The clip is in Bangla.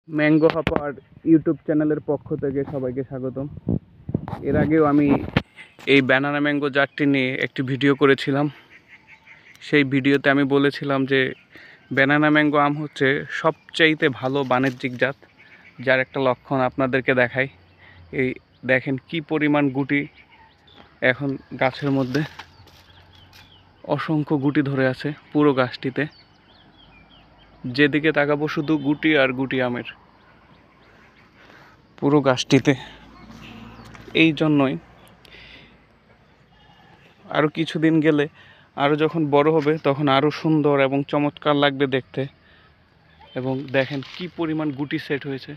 ম্যাঙ্গো হপার ইউটিউব চ্যানেলের পক্ষ থেকে সবাইকে স্বাগতম। এর আগেও আমি এই ব্যানানা ম্যাঙ্গো জাতটি নিয়ে একটি ভিডিও করেছিলাম। সেই ভিডিওতে আমি বলেছিলাম যে ব্যানানা ম্যাঙ্গো আম হচ্ছে সবচাইতে ভালো বাণিজ্যিক জাত, যার একটা লক্ষণ আপনাদেরকে দেখাই। এই দেখেন কি পরিমাণ গুটি এখন গাছের মধ্যে, অসংখ্য গুটি ধরে আছে পুরো গাছটিতে। যেদিকে তাকাবো শুধু গুটি আর গুটি আমের পুরো গাছটিতে। এই জন্যই আরও কিছুদিন গেলে, আরও যখন বড় হবে তখন আরও সুন্দর এবং চমৎকার লাগবে দেখতে। এবং দেখেন কি পরিমাণ গুটি সেট হয়েছে।